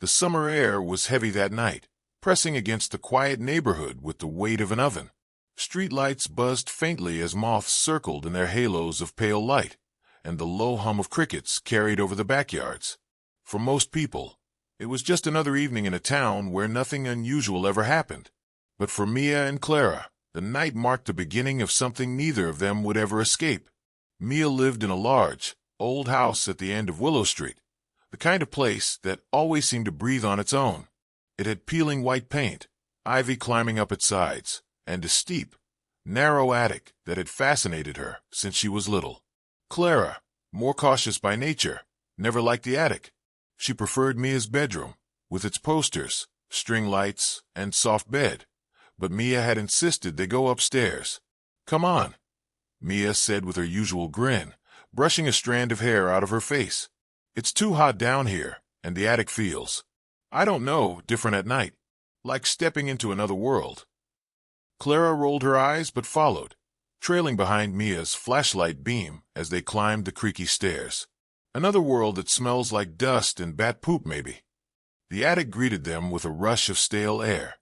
The summer air was heavy that night, pressing against the quiet neighborhood with the weight of an oven. Streetlights buzzed faintly as moths circled in their halos of pale light, and the low hum of crickets carried over the backyards. For most people, it was just another evening in a town where nothing unusual ever happened. But for Mia and Clara, the night marked the beginning of something neither of them would ever escape. Mia lived in a large, old house at the end of Willow Street, the kind of place that always seemed to breathe on its own. It had peeling white paint, ivy climbing up its sides, and a steep, narrow attic that had fascinated her since she was little. Clara, more cautious by nature, never liked the attic. She preferred Mia's bedroom, with its posters, string lights, and soft bed. But Mia had insisted they go upstairs. "Come on," Mia said with her usual grin, brushing a strand of hair out of her face. "It's too hot down here, and the attic feels, I don't know, different at night, like stepping into another world." Clara rolled her eyes but followed, trailing behind Mia's flashlight beam as they climbed the creaky stairs. Another world that smells like dust and bat poop, maybe. The attic greeted them with a rush of stale air.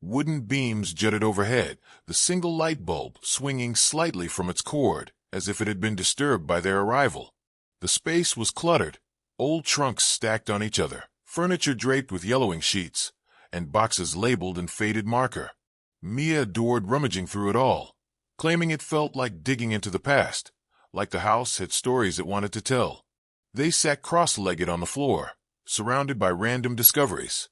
Wooden beams jutted overhead, the single light bulb swinging slightly from its cord as if it had been disturbed by their arrival. The space was cluttered, old trunks stacked on each other, furniture draped with yellowing sheets, and boxes labeled in faded marker. Mia adored rummaging through it all, claiming it felt like digging into the past, like the house had stories it wanted to tell. They sat cross-legged on the floor, surrounded by random discoveries.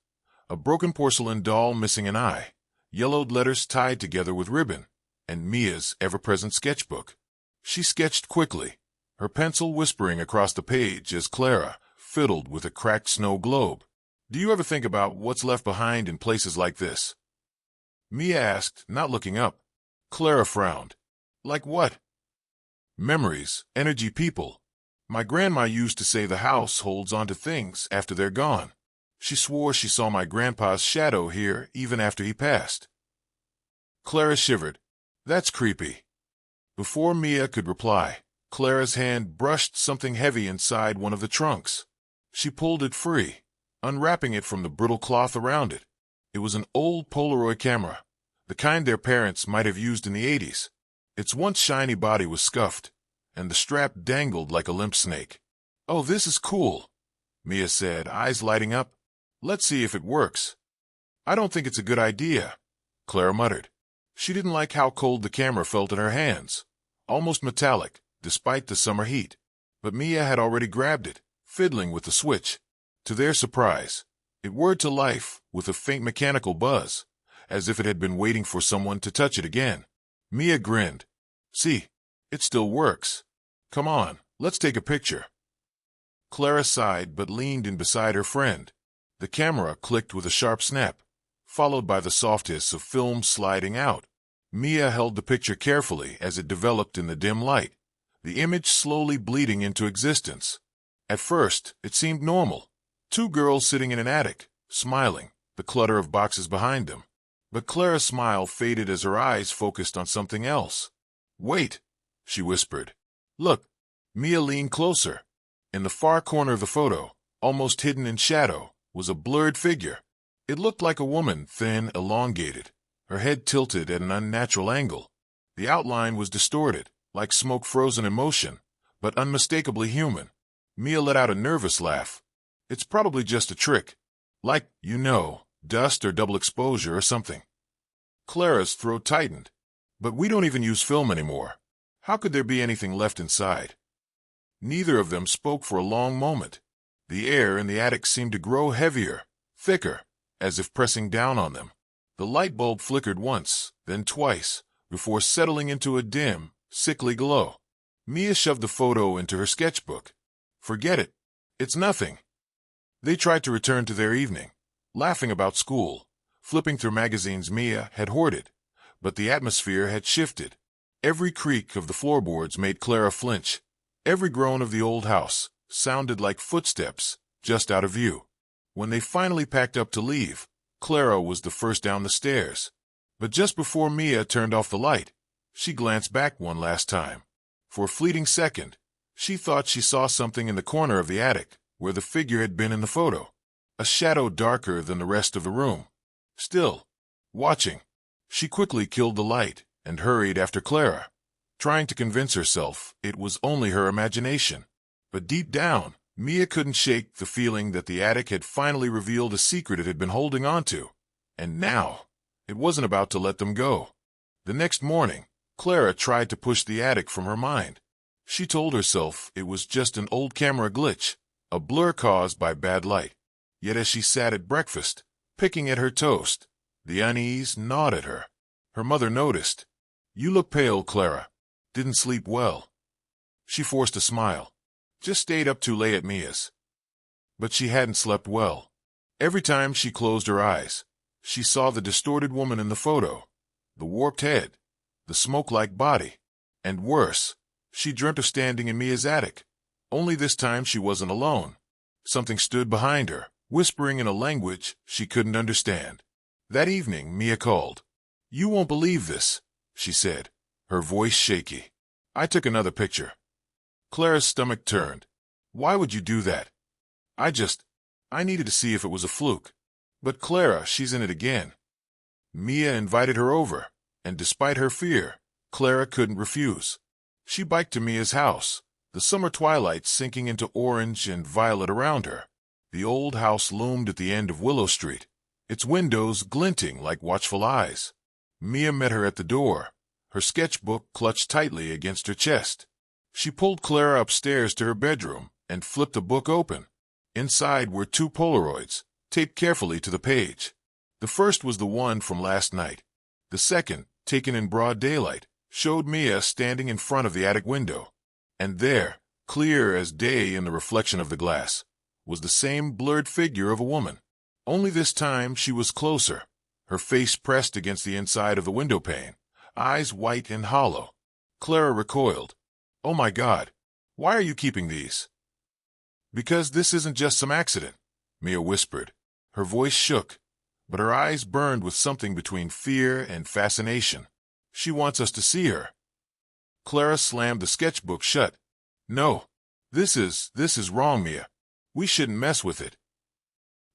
A broken porcelain doll missing an eye, yellowed letters tied together with ribbon, and Mia's ever-present sketchbook. She sketched quickly, her pencil whispering across the page as Clara fiddled with a cracked snow globe. "Do you ever think about what's left behind in places like this?" Mia asked, not looking up. Clara frowned. "Like what?" "Memories, energy, people. My grandma used to say the house holds on to things after they're gone. She swore she saw my grandpa's shadow here even after he passed." Clara shivered. "That's creepy." Before Mia could reply, Clara's hand brushed something heavy inside one of the trunks. She pulled it free, unwrapping it from the brittle cloth around it. It was an old Polaroid camera, the kind their parents might have used in the 80s. Its once shiny body was scuffed, and the strap dangled like a limp snake. "Oh, this is cool," Mia said, eyes lighting up. "Let's see if it works." "I don't think it's a good idea," Clara muttered. She didn't like how cold the camera felt in her hands, almost metallic, despite the summer heat. But Mia had already grabbed it, fiddling with the switch. To their surprise, it whirred to life with a faint mechanical buzz, as if it had been waiting for someone to touch it again. Mia grinned. "See, it still works. Come on, let's take a picture." Clara sighed but leaned in beside her friend. The camera clicked with a sharp snap, followed by the soft hiss of film sliding out. Mia held the picture carefully as it developed in the dim light, the image slowly bleeding into existence. At first, it seemed normal. Two girls sitting in an attic, smiling, the clutter of boxes behind them. But Clara's smile faded as her eyes focused on something else. "Wait," she whispered. "Look." Mia leaned closer. In the far corner of the photo, almost hidden in shadow, was a blurred figure. It looked like a woman, thin, elongated, her head tilted at an unnatural angle. The outline was distorted, like smoke frozen in motion, but unmistakably human. Mia let out a nervous laugh. "It's probably just a trick. Like, dust or double exposure or something." Clara's throat tightened. "But we don't even use film anymore. How could there be anything left inside?" Neither of them spoke for a long moment. The air in the attic seemed to grow heavier, thicker, as if pressing down on them. The light bulb flickered once, then twice, before settling into a dim, sickly glow. Mia shoved the photo into her sketchbook. "Forget it. It's nothing." They tried to return to their evening, laughing about school, flipping through magazines Mia had hoarded, but the atmosphere had shifted. Every creak of the floorboards made Clara flinch. Every groan of the old house sounded like footsteps just out of view. When they finally packed up to leave, Clara was the first down the stairs. But just before Mia turned off the light, she glanced back one last time. For a fleeting second, she thought she saw something in the corner of the attic where the figure had been in the photo. a shadow darker than the rest of the room. Still, watching. She quickly killed the light and hurried after Clara, trying to convince herself it was only her imagination. But deep down, Mia couldn't shake the feeling that the attic had finally revealed a secret it had been holding on to. And now, it wasn't about to let them go. The next morning, Clara tried to push the attic from her mind. She told herself it was just an old camera glitch, a blur caused by bad light. Yet as she sat at breakfast, picking at her toast, the unease gnawed at her. Her mother noticed. "You look pale, Clara. Didn't sleep well." She forced a smile. "Just stayed up too late at Mia's." But she hadn't slept well. Every time she closed her eyes, she saw the distorted woman in the photo, the warped head, the smoke-like body, and worse, she dreamt of standing in Mia's attic. Only this time she wasn't alone. Something stood behind her, whispering in a language she couldn't understand. That evening, Mia called. "You won't believe this," she said, her voice shaky. "I took another picture." Clara's stomach turned. "Why would you do that?" I needed to see if it was a fluke." "But Clara, she's in it again." Mia invited her over, and despite her fear, Clara couldn't refuse. She biked to Mia's house, the summer twilight sinking into orange and violet around her. The old house loomed at the end of Willow Street, its windows glinting like watchful eyes. Mia met her at the door, her sketchbook clutched tightly against her chest. She pulled Clara upstairs to her bedroom and flipped the book open. Inside were 2 Polaroids, taped carefully to the page. The first was the one from last night. The second, taken in broad daylight, showed Mia standing in front of the attic window. And there, clear as day in the reflection of the glass, was the same blurred figure of a woman. Only this time she was closer, her face pressed against the inside of the window pane, eyes white and hollow. Clara recoiled. "Oh my God, why are you keeping these?" "Because this isn't just some accident," Mia whispered. Her voice shook, but her eyes burned with something between fear and fascination. "She wants us to see her." Clara slammed the sketchbook shut. "No, this is wrong, Mia. We shouldn't mess with it."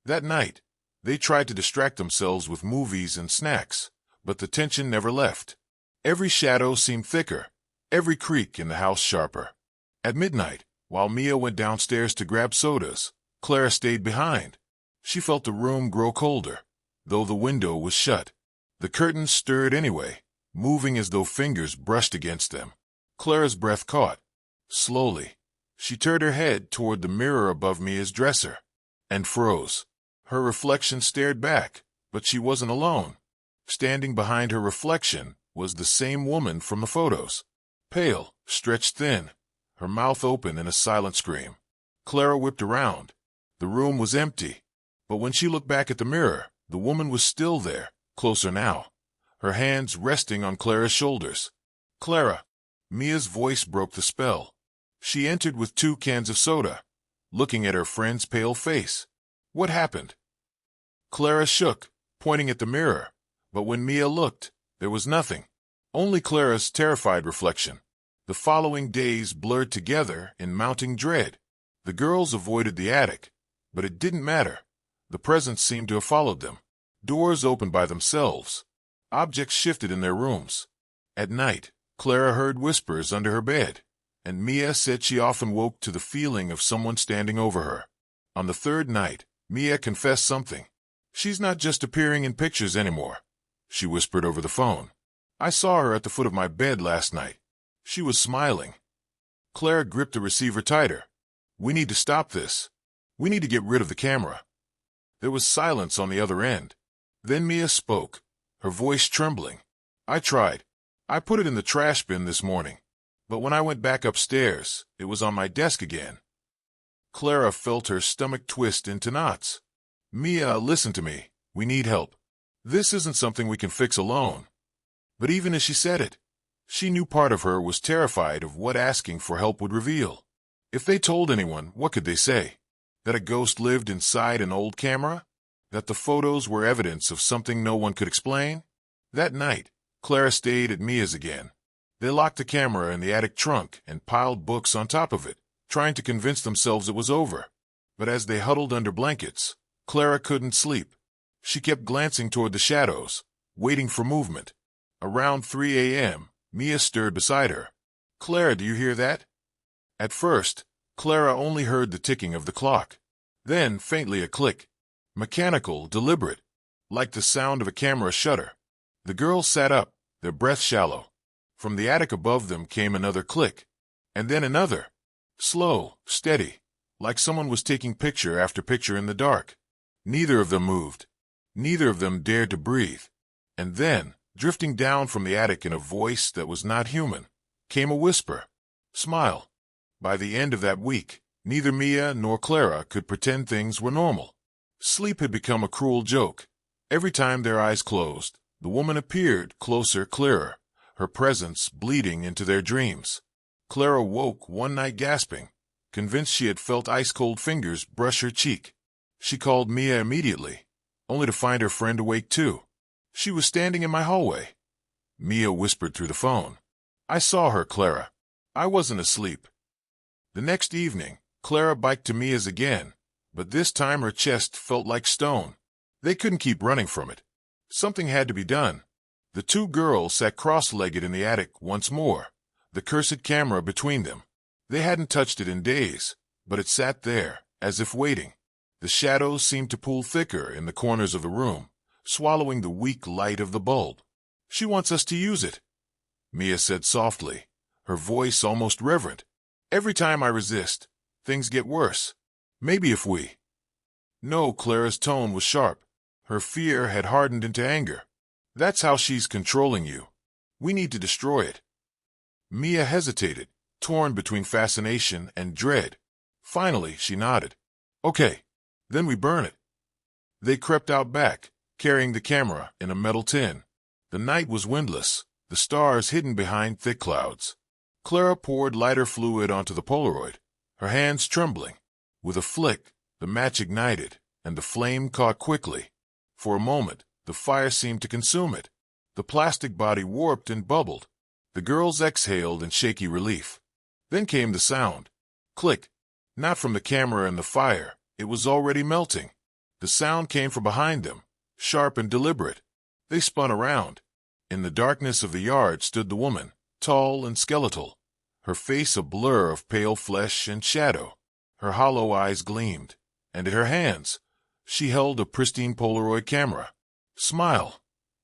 That night, they tried to distract themselves with movies and snacks, but the tension never left. Every shadow seemed thicker, every creak in the house sharper. At midnight, while Mia went downstairs to grab sodas, Clara stayed behind. She felt the room grow colder, though the window was shut. The curtains stirred anyway, moving as though fingers brushed against them. Clara's breath caught. Slowly, she turned her head toward the mirror above Mia's dresser, and froze. Her reflection stared back, but she wasn't alone. Standing behind her reflection was the same woman from the photos. Pale, stretched thin, her mouth open in a silent scream. Clara whipped around. The room was empty, but when she looked back at the mirror, the woman was still there, closer now, her hands resting on Clara's shoulders. "Clara." Mia's voice broke the spell. She entered with 2 cans of soda, looking at her friend's pale face. "What happened?" Clara shook, pointing at the mirror, but when Mia looked, there was nothing. Only Clara's terrified reflection. The following days blurred together in mounting dread. The girls avoided the attic, but it didn't matter. The presence seemed to have followed them. Doors opened by themselves. Objects shifted in their rooms. At night, Clara heard whispers under her bed, and Mia said she often woke to the feeling of someone standing over her. On the 3rd night, Mia confessed something. "She's not just appearing in pictures anymore," she whispered over the phone. "I saw her at the foot of my bed last night. She was smiling." Clara gripped the receiver tighter. "We need to stop this. We need to get rid of the camera." There was silence on the other end. Then Mia spoke, her voice trembling. "I tried. I put it in the trash bin this morning. But when I went back upstairs, it was on my desk again." Clara felt her stomach twist into knots. "Mia, listen to me. We need help. This isn't something we can fix alone." But even as she said it, she knew part of her was terrified of what asking for help would reveal. If they told anyone, what could they say? That a ghost lived inside an old camera? That the photos were evidence of something no one could explain? That night, Clara stayed at Mia's again. They locked the camera in the attic trunk and piled books on top of it, trying to convince themselves it was over. But as they huddled under blankets, Clara couldn't sleep. She kept glancing toward the shadows, waiting for movement. Around 3 a.m., Mia stirred beside her. "Clara, do you hear that?" At first, Clara only heard the ticking of the clock. Then, faintly, a click. Mechanical, deliberate, like the sound of a camera shutter. The girls sat up, their breath shallow. From the attic above them came another click. And then another. Slow, steady, like someone was taking picture after picture in the dark. Neither of them moved. Neither of them dared to breathe. And then, drifting down from the attic in a voice that was not human, came a whisper. "Smile." By the end of that week, neither Mia nor Clara could pretend things were normal. Sleep had become a cruel joke. Every time their eyes closed, the woman appeared closer, clearer, her presence bleeding into their dreams. Clara woke one night gasping, convinced she had felt ice-cold fingers brush her cheek. She called Mia immediately, only to find her friend awake too. "She was standing in my hallway." Mia whispered through the phone. "I saw her, Clara. I wasn't asleep." The next evening, Clara biked to Mia's again, but this time her chest felt like stone. They couldn't keep running from it. Something had to be done. The two girls sat cross-legged in the attic once more, the cursed camera between them. They hadn't touched it in days, but it sat there, as if waiting. The shadows seemed to pool thicker in the corners of the room, swallowing the weak light of the bulb. "She wants us to use it," Mia said softly, her voice almost reverent. "Every time I resist, things get worse. Maybe if we—" No, Clara's tone was sharp. Her fear had hardened into anger. "That's how she's controlling you. We need to destroy it." Mia hesitated, torn between fascination and dread. Finally, she nodded. "Okay, then we burn it." They crept out back, carrying the camera in a metal tin. The night was windless, the stars hidden behind thick clouds. Clara poured lighter fluid onto the Polaroid, her hands trembling. With a flick, the match ignited, and the flame caught quickly. For a moment, the fire seemed to consume it. The plastic body warped and bubbled. The girls exhaled in shaky relief. Then came the sound. Click. Not from the camera and the fire. It was already melting. The sound came from behind them, sharp and deliberate. They spun around. In the darkness of the yard stood the woman, tall and skeletal, her face a blur of pale flesh and shadow. Her hollow eyes gleamed, and in her hands, she held a pristine Polaroid camera. "Smile,"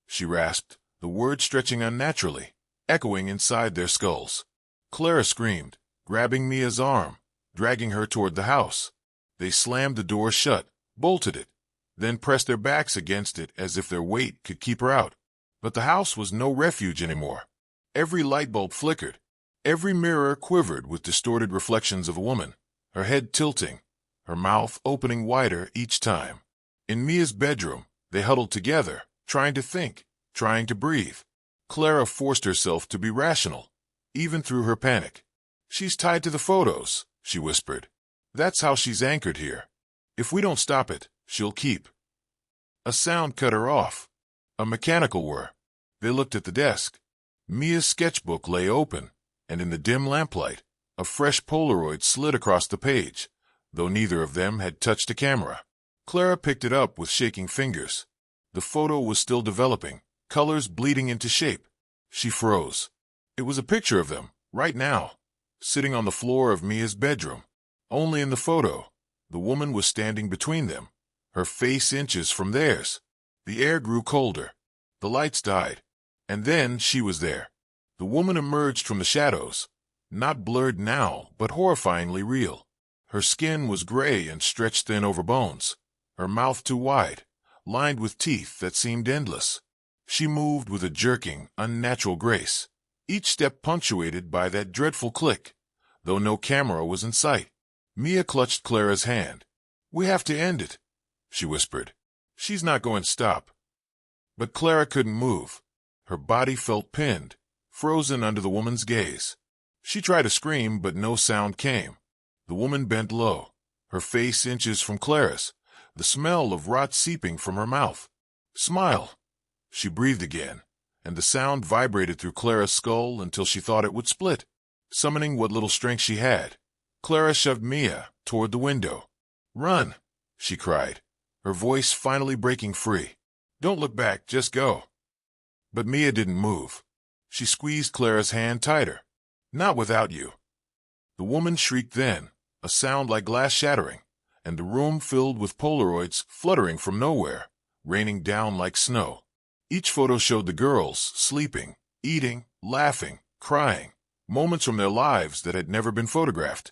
she rasped, the words stretching unnaturally, echoing inside their skulls. Clara screamed, grabbing Mia's arm, dragging her toward the house. They slammed the door shut, bolted it, then pressed their backs against it as if their weight could keep her out. But the house was no refuge anymore. Every light bulb flickered. Every mirror quivered with distorted reflections of a woman, her head tilting, her mouth opening wider each time. In Mia's bedroom, they huddled together, trying to think, trying to breathe. Clara forced herself to be rational, even through her panic. "She's tied to the photos," she whispered. "That's how she's anchored here. If we don't stop it, she'll keep." A sound cut her off. A mechanical whir. They looked at the desk. Mia's sketchbook lay open, and in the dim lamplight, a fresh Polaroid slid across the page, though neither of them had touched a camera. Clara picked it up with shaking fingers. The photo was still developing, colors bleeding into shape. She froze. It was a picture of them, right now, sitting on the floor of Mia's bedroom. Only in the photo, the woman was standing between them, her face inches from theirs. The air grew colder. The lights died. And then she was there. The woman emerged from the shadows, not blurred now, but horrifyingly real. Her skin was gray and stretched thin over bones, her mouth too wide, lined with teeth that seemed endless. She moved with a jerking, unnatural grace, each step punctuated by that dreadful click, though no camera was in sight. Mia clutched Clara's hand. "We have to end it," she whispered. "She's not going to stop." But Clara couldn't move. Her body felt pinned, frozen under the woman's gaze. She tried to scream, but no sound came. The woman bent low, her face inches from Clara's, the smell of rot seeping from her mouth. "Smile," she breathed again, and the sound vibrated through Clara's skull until she thought it would split. Summoning what little strength she had, Clara shoved Mia toward the window. "Run," she cried, her voice finally breaking free. "Don't look back, just go." But Mia didn't move. She squeezed Clara's hand tighter. "Not without you." The woman shrieked then, a sound like glass shattering, and the room filled with Polaroids fluttering from nowhere, raining down like snow. Each photo showed the girls sleeping, eating, laughing, crying, moments from their lives that had never been photographed.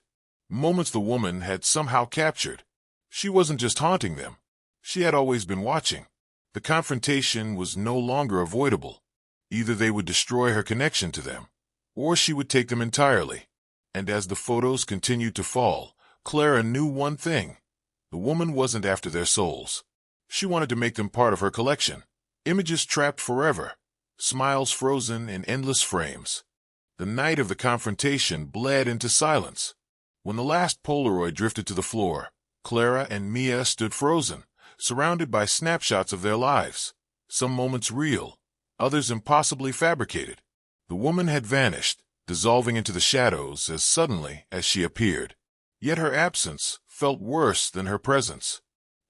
Moments the woman had somehow captured. She wasn't just haunting them. She had always been watching. The confrontation was no longer avoidable. Either they would destroy her connection to them, or she would take them entirely. And as the photos continued to fall, Clara knew one thing. The woman wasn't after their souls. She wanted to make them part of her collection. Images trapped forever, smiles frozen in endless frames. The night of the confrontation bled into silence. When the last Polaroid drifted to the floor, Clara and Mia stood frozen, surrounded by snapshots of their lives, some moments real, others impossibly fabricated. The woman had vanished, dissolving into the shadows as suddenly as she appeared. Yet her absence felt worse than her presence.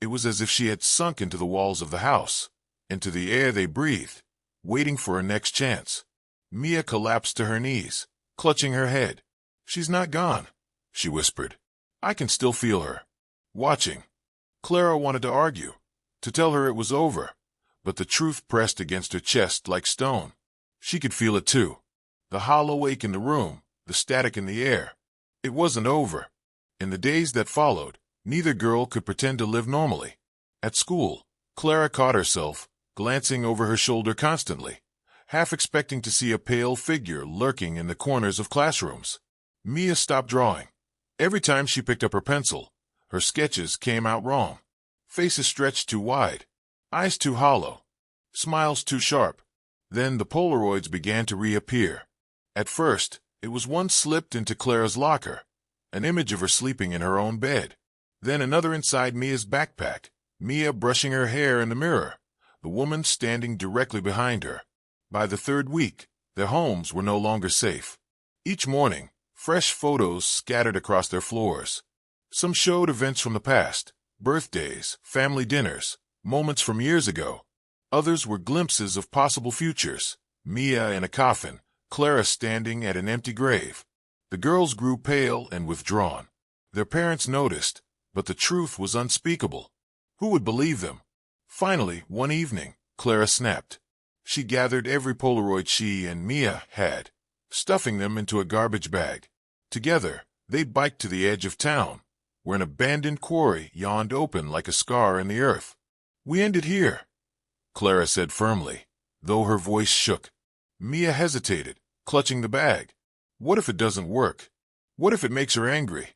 It was as if she had sunk into the walls of the house, into the air they breathed, waiting for a next chance. Mia collapsed to her knees, clutching her head. "She's not gone," she whispered. "I can still feel her. Watching." Clara wanted to argue, to tell her it was over, but the truth pressed against her chest like stone. She could feel it too. The hollow ache in the room, the static in the air. It wasn't over. In the days that followed, neither girl could pretend to live normally. At school, Clara caught herself glancing over her shoulder constantly, half expecting to see a pale figure lurking in the corners of classrooms. Mia stopped drawing. Every time she picked up her pencil, her sketches came out wrong. Faces stretched too wide, eyes too hollow, smiles too sharp. Then the Polaroids began to reappear. At first, it was one slipped into Clara's locker, an image of her sleeping in her own bed. Then another inside Mia's backpack, Mia brushing her hair in the mirror, the woman standing directly behind her. By the third week, their homes were no longer safe. Each morning, fresh photos scattered across their floors. Some showed events from the past, birthdays, family dinners, moments from years ago. Others were glimpses of possible futures, Mia in a coffin, Clara standing at an empty grave. The girls grew pale and withdrawn. Their parents noticed, but the truth was unspeakable. Who would believe them? Finally, one evening, Clara snapped. She gathered every Polaroid she and Mia had, stuffing them into a garbage bag. Together, they biked to the edge of town, where an abandoned quarry yawned open like a scar in the earth. "We end it here," Clara said firmly, though her voice shook. Mia hesitated, clutching the bag. What if it doesn't work? What if it makes her angry?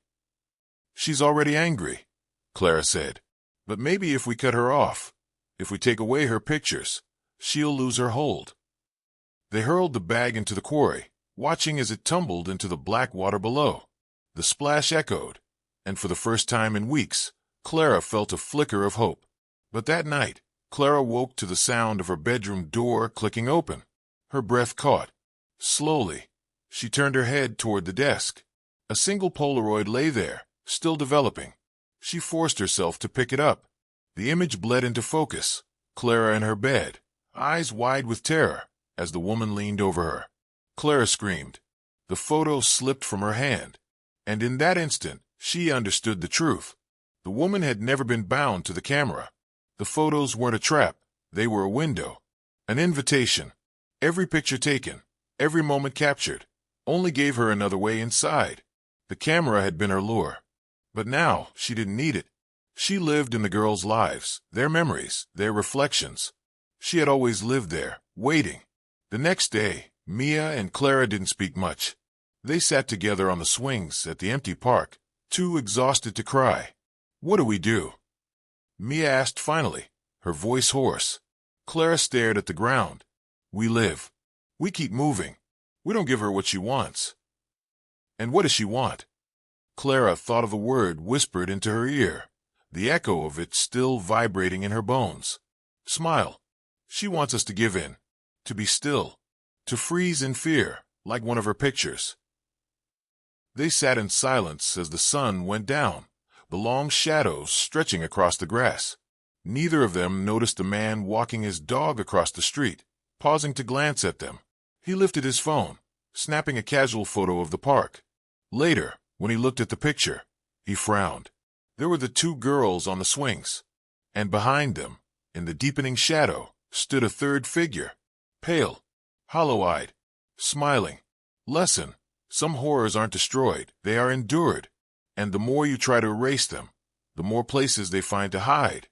"She's already angry," Clara said. "But maybe if we cut her off, if we take away her pictures, she'll lose her hold." They hurled the bag into the quarry, watching as it tumbled into the black water below. The splash echoed, and for the first time in weeks, Clara felt a flicker of hope. But that night, Clara woke to the sound of her bedroom door clicking open. Her breath caught. Slowly, she turned her head toward the desk. A single Polaroid lay there, still developing. She forced herself to pick it up. The image bled into focus. Clara in her bed, eyes wide with terror, as the woman leaned over her. Clara screamed. The photo slipped from her hand, and in that instant, she understood the truth. The woman had never been bound to the camera. The photos weren't a trap. They were a window, an invitation. Every picture taken, every moment captured, only gave her another way inside. The camera had been her lure, but now she didn't need it. She lived in the girls' lives, their memories, their reflections. She had always lived there, waiting. The next day, Mia and Clara didn't speak much. They sat together on the swings at the empty park, too exhausted to cry. "What do we do?" Mia asked finally, her voice hoarse. Clara stared at the ground. "We live. We keep moving. We don't give her what she wants." "And what does she want?" Clara thought of the word whispered into her ear, the echo of it still vibrating in her bones. "Smile. She wants us to give in, to be still, to freeze in fear, like one of her pictures." They sat in silence as the sun went down, the long shadows stretching across the grass. Neither of them noticed a man walking his dog across the street, pausing to glance at them. He lifted his phone, snapping a casual photo of the park. Later, when he looked at the picture, he frowned. There were the two girls on the swings, and behind them, in the deepening shadow, stood a third figure, pale, hollow-eyed, smiling. Lesson: some horrors aren't destroyed, they are endured, and the more you try to erase them, the more places they find to hide.